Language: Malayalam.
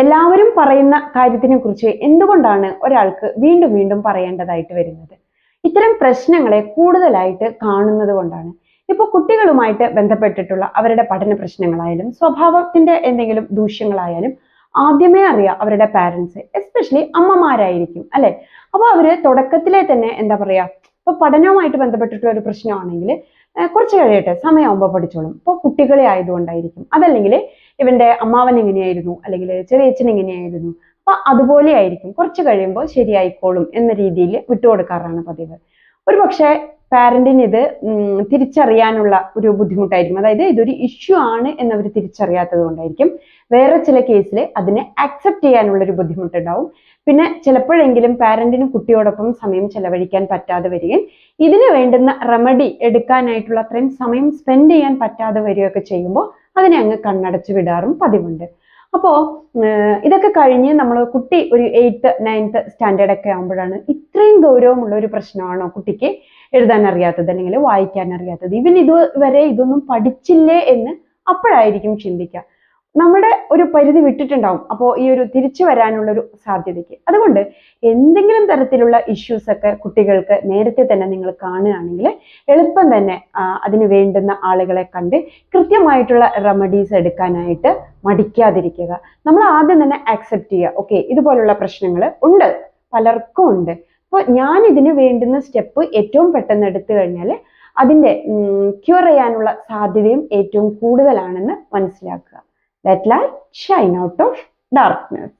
എല്ലാവരും പറയുന്ന കാര്യത്തിനെ കുറിച്ച് എന്തുകൊണ്ടാണ് ഒരാൾക്ക് വീണ്ടും വീണ്ടും പറയേണ്ടതായിട്ട് വരുന്നത്? ഇത്തരം പ്രശ്നങ്ങളെ കൂടുതലായിട്ട് കാണുന്നത് കൊണ്ടാണ്. ഇപ്പൊ കുട്ടികളുമായിട്ട് ബന്ധപ്പെട്ടിട്ടുള്ള അവരുടെ പഠന പ്രശ്നങ്ങളായാലും സ്വഭാവത്തിന്റെ എന്തെങ്കിലും ദൂഷ്യങ്ങളായാലും ആദ്യമേ അറിയാം അവരുടെ പാരന്റ്സ്, എസ്പെഷ്യലി അമ്മമാരായിരിക്കും അല്ലെ. അപ്പൊ അവര് തുടക്കത്തിലെ തന്നെ എന്താ പറയാ, ഇപ്പൊ പഠനവുമായിട്ട് ബന്ധപ്പെട്ടിട്ടുള്ള ഒരു പ്രശ്നമാണെങ്കിൽ കുറച്ച് കഴിയട്ടെ, സമയമാകുമ്പോൾ പഠിച്ചോളും. ഇപ്പൊ കുട്ടികളെ ആയതുകൊണ്ടായിരിക്കും, അതല്ലെങ്കിൽ ഇവന്റെ അമ്മാവൻ എങ്ങനെയായിരുന്നു, അല്ലെങ്കിൽ ചെറിയച്ഛൻ എങ്ങനെയായിരുന്നു, അപ്പൊ അതുപോലെ ആയിരിക്കും, കുറച്ച് കഴിയുമ്പോൾ ശരിയായിക്കോളും എന്ന രീതിയിൽ വിട്ടുകൊടുക്കാറാണ് പതിവ്. ഒരു പക്ഷേ പാരന്റിന് ഇത് തിരിച്ചറിയാനുള്ള ഒരു ബുദ്ധിമുട്ടായിരിക്കും. അതായത് ഇതൊരു ഇഷ്യൂ ആണ് എന്നവർ തിരിച്ചറിയാത്തത് കൊണ്ടായിരിക്കും. വേറെ ചില കേസിൽ അതിനെ അക്സെപ്റ്റ് ചെയ്യാനുള്ള ഒരു ബുദ്ധിമുട്ടുണ്ടാവും. പിന്നെ ചിലപ്പോഴെങ്കിലും പാരന്റിന് കുട്ടിയോടൊപ്പം സമയം ചെലവഴിക്കാൻ പറ്റാതെ വരികയും ഇതിന് വേണ്ടുന്ന റെമഡി എടുക്കാനായിട്ടുള്ള അത്രയും സമയം സ്പെൻഡ് ചെയ്യാൻ പറ്റാതെ വരികയൊക്കെ ചെയ്യുമ്പോൾ അതിനെ അങ്ങ് കണ്ണടച്ചു വിടാറും പതിവുണ്ട്. അപ്പോ ഇതൊക്കെ കഴിഞ്ഞ് നമ്മൾ കുട്ടി ഒരു 8th 9th സ്റ്റാൻഡേർഡ് ഒക്കെ ആകുമ്പോഴാണ് ഇത്രയും ഗൗരവമുള്ള ഒരു പ്രശ്നമാണോ കുട്ടിക്ക് എഴുതാൻ അറിയാത്തത് അല്ലെങ്കിൽ വായിക്കാൻ അറിയാത്തത്, ഇവൻ ഇതുവരെ ഇതൊന്നും പഠിച്ചില്ലേ എന്ന് അപ്പോഴായിരിക്കും ചിന്തിക്കുക. നമ്മുടെ ഒരു പരിധി വിട്ടിട്ടുണ്ടാവും അപ്പോൾ ഈ ഒരു തിരിച്ചു വരാനുള്ള ഒരു സാധ്യതയ്ക്ക്. അതുകൊണ്ട് എന്തെങ്കിലും തരത്തിലുള്ള ഇഷ്യൂസ് ഒക്കെ കുട്ടികൾക്ക് നേരത്തെ തന്നെ നിങ്ങൾ കാണുകയാണെങ്കിൽ എളുപ്പം തന്നെ അതിന് വേണ്ടുന്ന ആളുകളെ കണ്ട് കൃത്യമായിട്ടുള്ള റെമഡീസ് എടുക്കാനായിട്ട് മടിക്കാതിരിക്കുക. നമ്മൾ ആദ്യം തന്നെ ആക്സെപ്റ്റ് ചെയ്യുക, ഓക്കെ ഇതുപോലുള്ള പ്രശ്നങ്ങൾ ഉണ്ട്, പലർക്കും ഉണ്ട്, അപ്പോൾ ഞാൻ ഇതിന് വേണ്ടുന്ന സ്റ്റെപ്പ് ഏറ്റവും പെട്ടെന്ന് എടുത്തു കഴിഞ്ഞാൽ അതിൻ്റെ ക്യൂർ ചെയ്യാനുള്ള സാധ്യതയും ഏറ്റവും കൂടുതലാണെന്ന് മനസ്സിലാക്കുക. Let light shine out of darkness.